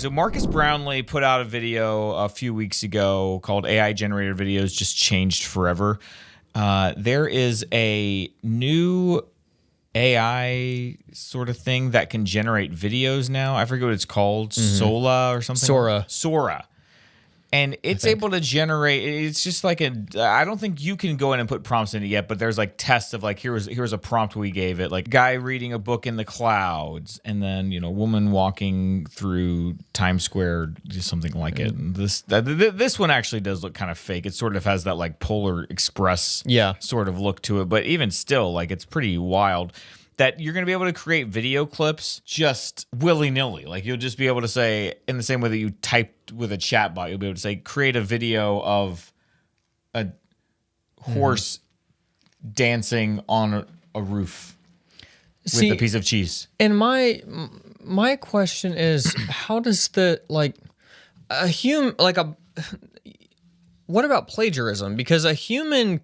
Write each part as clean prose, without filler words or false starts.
So Marcus Brownlee put out a video a few weeks ago called AI Generated Videos Just Changed Forever. There is a new AI sort of thing that can generate videos now. I forget what it's called. Sola or something? Sora. And it's able to generate, it's just like I don't think you can go in and put prompts in it yet, but there's like tests of like, here's a prompt we gave it, like guy reading a book in the clouds, and then, woman walking through Times Square, just something like it. And this one actually does look kind of fake. It sort of has that like Polar Express sort of look to it, but even still, like it's pretty wild that you're going to be able to create video clips just willy-nilly. Like you'll just be able to say, in the same way that you typed with a chat bot, you'll be able to say, create a video of a horse dancing on a roof with a piece of cheese. And my question is, how does what about plagiarism? Because a human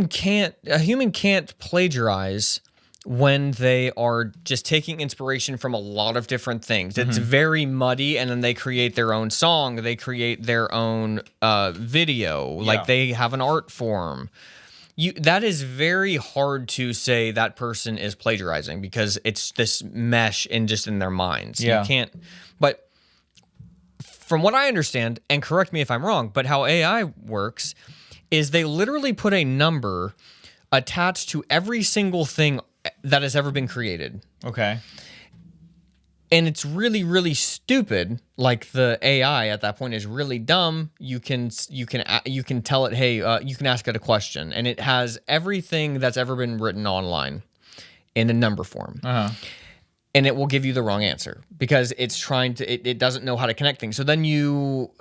can't plagiarize when they are just taking inspiration from a lot of different things. It's very muddy, and then they create their own song, they create their own video, like they have an art form. That is very hard to say that person is plagiarizing because it's this mesh in their minds. You can't. But from what I understand, and correct me if I'm wrong, but how AI works is they literally put a number attached to every single thing that has ever been created. Okay. And it's really, really stupid. Like the AI at that point is really dumb. You can tell it, hey, you can ask it a question, and it has everything that's ever been written online in a number form. And it will give you the wrong answer because it's trying to. It doesn't know how to connect things. So then you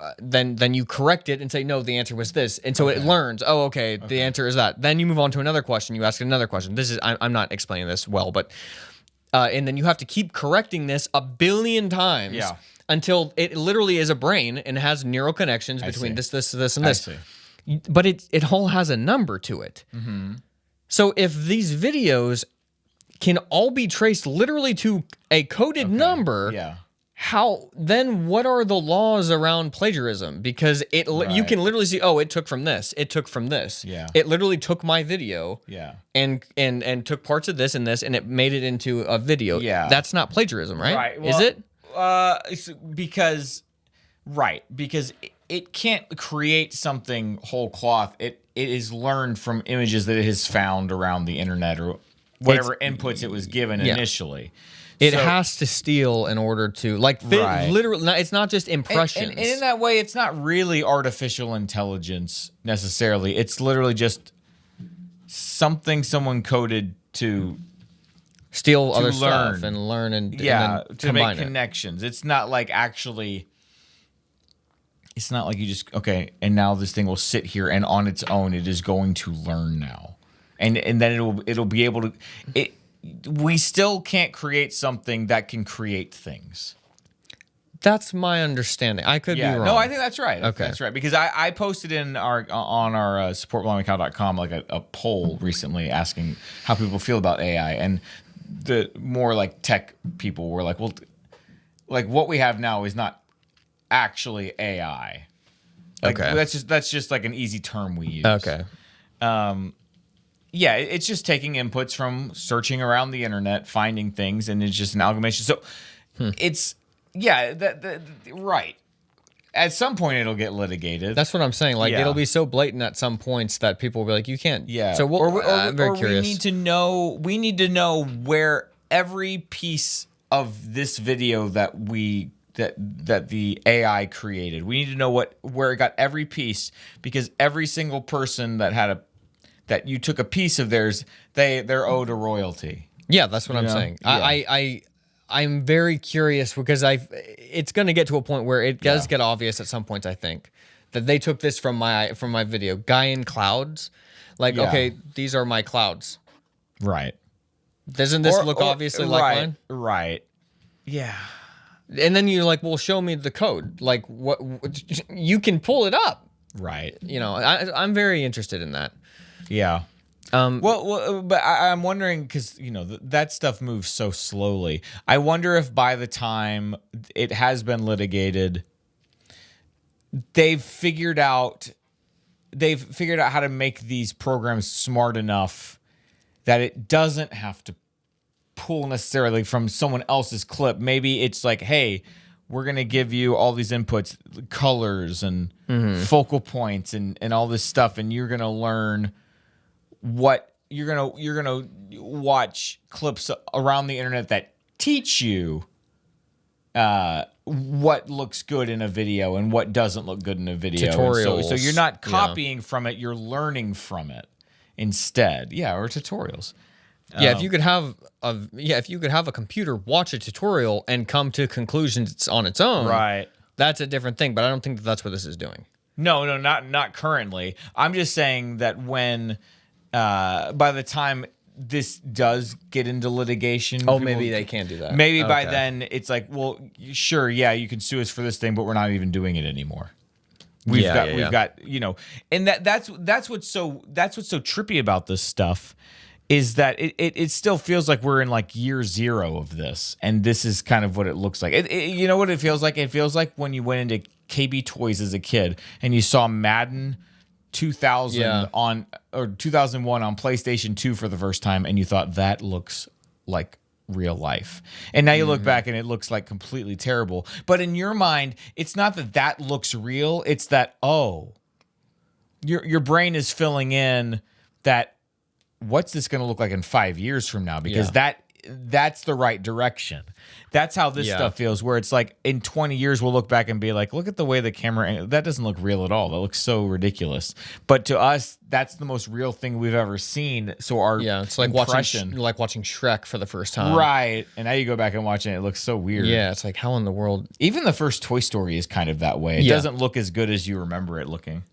correct it and say, no, the answer was this, and so it learns. Oh, okay, the answer is that. Then you move on to another question. You ask it another question. I'm not explaining this well, but and then you have to keep correcting this 1 billion times until it literally is a brain and has neural connections between this, and this. But it all has a number to it. So if these videos can all be traced literally to a coded number, how then what are the laws around plagiarism? Because you can literally see, oh, it took from this, it took from this. It literally took my video and took parts of this and this, and it made it into a video. That's not plagiarism, right? Well, is it? Because it can't create something whole cloth. It is learned from images that it has found around the internet or whatever inputs it was given initially. It has to steal in order to literally. It's not just impressions. And in that way, it's not really artificial intelligence necessarily. It's literally just something someone coded to steal other stuff and learn and to make connections. It's not like actually. It's not like you just and now this thing will sit here and on its own it is going to learn now. And then it'll be able to. We still can't create something that can create things. That's my understanding. I could be wrong. No, I think that's right. Okay, that's right. Because I posted on our supportblindmycow.com like a poll recently asking how people feel about AI, and the more like tech people were like, well, like what we have now is not actually AI. Like, that's just like an easy term we use. Okay. It's just taking inputs from searching around the internet, finding things, and it's just an amalgamation. So it's right. At some point, it'll get litigated. That's what I'm saying. Like it'll be so blatant at some points that people will be like, "You can't." Yeah. So I'm very curious. We need to know where every piece of this video that the AI created. We need to know where it got every piece, because every single person that you took a piece of theirs, they're owed a royalty. Yeah, that's what I'm saying. Yeah. I'm very curious because it's going to get to a point where it does get obvious at some points. I think that they took this from my video, guy in clouds. Like, okay, these are my clouds. Right. Doesn't this look obviously like mine? Right. Yeah. And then you're like, well, show me the code. Like, what you can pull it up. Right. I'm very interested in that. Yeah. But I'm wondering because that stuff moves so slowly. I wonder if by the time it has been litigated, they've figured out how to make these programs smart enough that it doesn't have to pull necessarily from someone else's clip. Maybe it's like, hey, we're gonna give you all these inputs, colors and focal points and all this stuff, and you're gonna learn what you're gonna watch clips around the internet that teach you what looks good in a video and what doesn't look good in a video. Tutorials. So you're not copying from it, you're learning from it instead. Yeah, or tutorials. Yeah, if you could have a computer watch a tutorial and come to conclusions on its own, right? That's a different thing. But I don't think that's what this is doing. No, not currently. I'm just saying that when by the time this does get into litigation, maybe they can't do that. Maybe by then it's like, well, sure, yeah, you can sue us for this thing, but we're not even doing it anymore. We've got and that's what's so trippy about this stuff. Is that it still feels like we're in like year zero of this, and this is kind of what it looks like. You know what it feels like? It feels like when you went into KB Toys as a kid and you saw Madden 2000 or 2001 on PlayStation 2 for the first time, and you thought that looks like real life. And now you look back and it looks like completely terrible. But in your mind, it's not that looks real. It's that, your brain is filling in that. What's this going to look like in 5 years from now? Because that's the right direction. That's how this stuff feels, where it's like in 20 years, we'll look back and be like, look at the way the camera, that doesn't look real at all. That looks so ridiculous. But to us, that's the most real thing we've ever seen. So it's like watching Shrek for the first time. Right. And now you go back and watch it, and it looks so weird. Yeah. It's like, how in the world? Even the first Toy Story is kind of that way. It doesn't look as good as you remember it looking.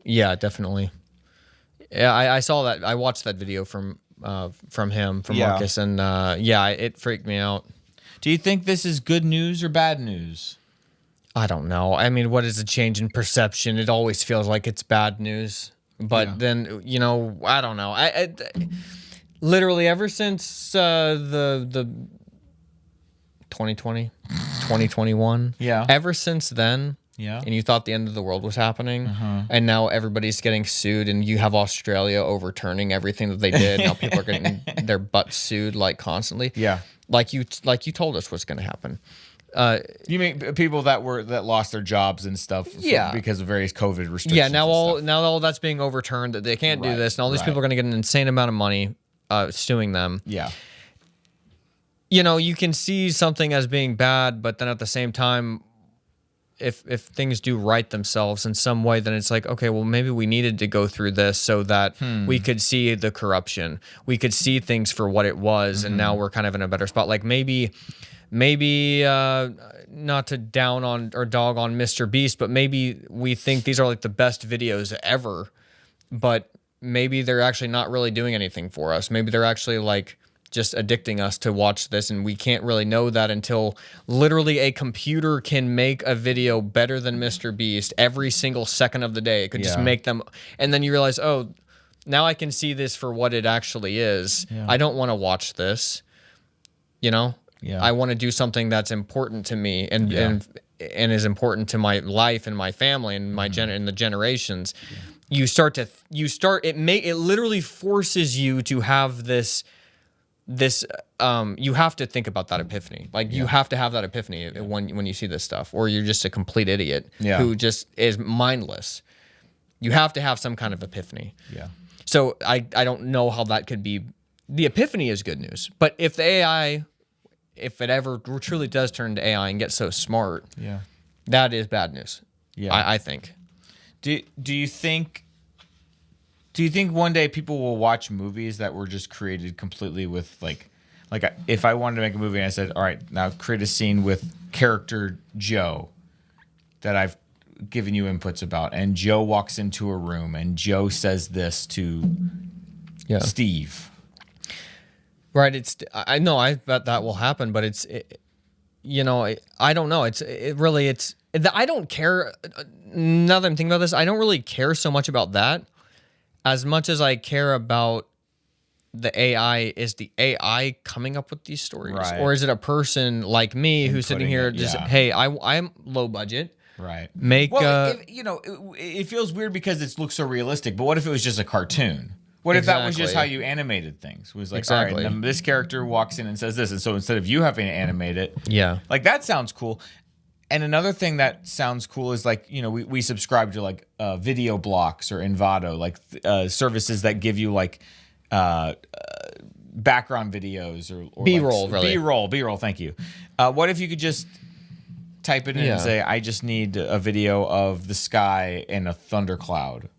Yeah, definitely. Yeah, I saw that. I watched that video from Marcus, and it freaked me out. Do you think this is good news or bad news? I don't know. I mean, what is a change in perception? It always feels like it's bad news, but then I don't know. I literally ever since the 2020, 2021, ever since then. Yeah. And you thought the end of the world was happening, and now everybody's getting sued, and you have Australia overturning everything that they did. Now people are getting their butts sued like constantly. Yeah. Like you told us what's going to happen. You mean people that lost their jobs and stuff because of various COVID restrictions? Yeah, now all that's being overturned, that they can't do this, and all these people are going to get an insane amount of money suing them. Yeah. You can see something as being bad, but then at the same time, if things do right themselves in some way, then it's like, okay, well, maybe we needed to go through this so that we could see the corruption. We could see things for what it was, and now we're kind of in a better spot. Like maybe not to down on or dog on Mr. Beast, but maybe we think these are like the best videos ever, but maybe they're actually not really doing anything for us. Maybe they're actually like just addicting us to watch this, and we can't really know that until literally a computer can make a video better than Mr. Beast every single second of the day. It could just make them, and then you realize, oh, now I can see this for what it actually is. Yeah. I don't want to watch this, I want to do something that's important to me and is important to my life and my family and my and the generations. Yeah. It literally forces you to have this you have to think about that epiphany. Like you have to have that epiphany when you see this stuff, or you're just a complete idiot who just is mindless. You have to have some kind of epiphany. Yeah. So I don't know how that could be. The epiphany is good news, but if the AI, if it ever truly does turn to AI and get so smart, that is bad news. Yeah, I think. Do you think one day people will watch movies that were just created completely with like if I wanted to make a movie and I said, all right, now create a scene with character Joe that I've given you inputs about, and Joe walks into a room and Joe says this to Steve. Right. I know. I bet that will happen, but I don't know. I don't care. Now that I'm thinking about this, I don't really care so much about that as much as I care about the AI, is the AI coming up with these stories, Right. or is it a person like me who's sitting Inputting here it, just, yeah. hey, I'm low budget. Right. Make Well, it feels weird because it looks so realistic. But what if it was just a cartoon? What if that was just how Exactly. you animated things? It was like, Exactly. all right, then this character walks in and says this, and so instead of you having to animate it, yeah. like that sounds cool. And another thing that sounds cool is like, we subscribe to like video blocks or Envato, like services that give you like background videos or B-roll, like, really. B-roll. Thank you. What if you could just type it in and say, I just need a video of the sky and a thundercloud,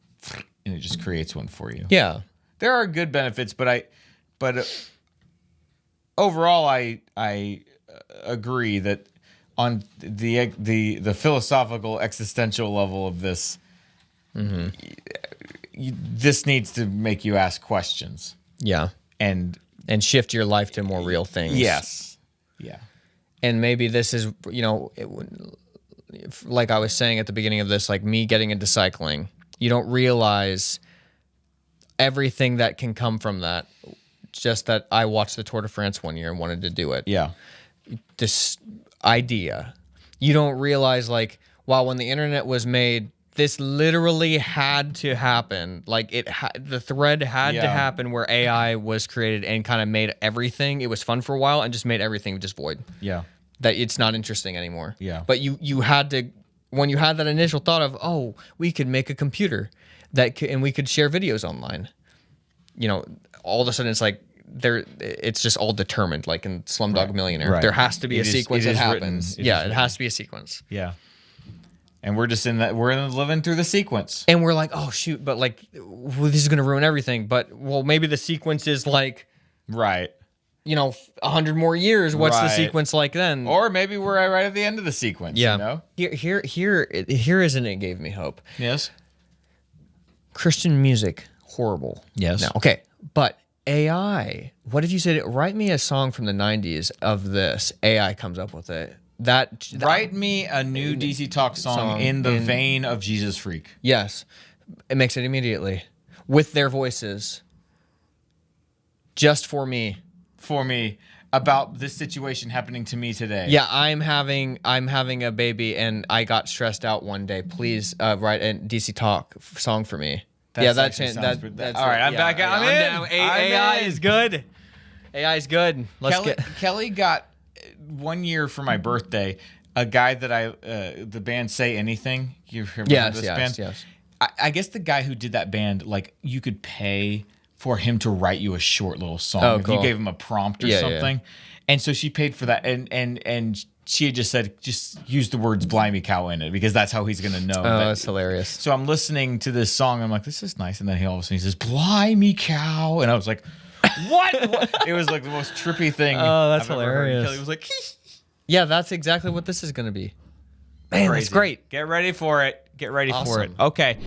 and it just creates one for you. Yeah. There are good benefits, but overall, I agree that on the philosophical existential level of this, this needs to make you ask questions. Yeah. And shift your life to more real things. yes, yeah, And maybe this is, like I was saying at the beginning of this, like me getting into cycling, you don't realize everything that can come from that. Just that I watched the Tour de France one year and wanted to do it. yeah, This idea, you don't realize, like, wow, when the internet was made, this literally had to happen. Like the thread had to happen where AI was created and kind of made everything. It was fun for a while and just made everything just void. yeah. That it's not interesting anymore. Yeah. But you had to, when you had that initial thought of, oh, we could make a computer and we could share videos online. All of a sudden it's like it's just all determined, like in Slumdog Millionaire. Right. There has to be a sequence that happens. It has to be a sequence. Yeah. And we're just we're living through the sequence. And we're like, oh shoot, but like, well, this is gonna ruin everything. But well, maybe the sequence is like, Right. 100 more years. What's the Right. sequence like then? Or maybe we're right at the end of the sequence. yeah. Here isn't it gave me hope. Yes. Christian music, horrible. Yes. No, okay, but AI. What if you said, write me a song from the 90s of this? AI comes up with it. That Write me a new DC Talk song in the vein of Jesus Freak. Yes, it makes it immediately with their voices. Just for me. For me, about this situation happening to me today. Yeah, I'm having a baby and I got stressed out one day. Please write a DC Talk song for me. That's that's all right. I'm back. I'm in. down. AI is good. AI is good. Kelly got 1 year for my birthday. A guy that the band Say Anything. You remember this band? Yes. I guess the guy who did that band, like, you could pay for him to write you a short little song. Oh, if cool. you gave him a prompt or something. And so she paid for that, and she had just said, just use the words "Blimey Cow" in it, because that's how he's gonna know. Oh, that's hilarious. So I'm listening to this song. I'm like, this is nice. And then all of a sudden he says, "Blimey Cow," and I was like, what? It was like the most trippy thing. Oh, that's I've ever heard. hilarious. Kelly was like, Yeah, that's exactly what this is going to be. Man, that's great. Get ready for it. Get ready for it. Awesome. Okay.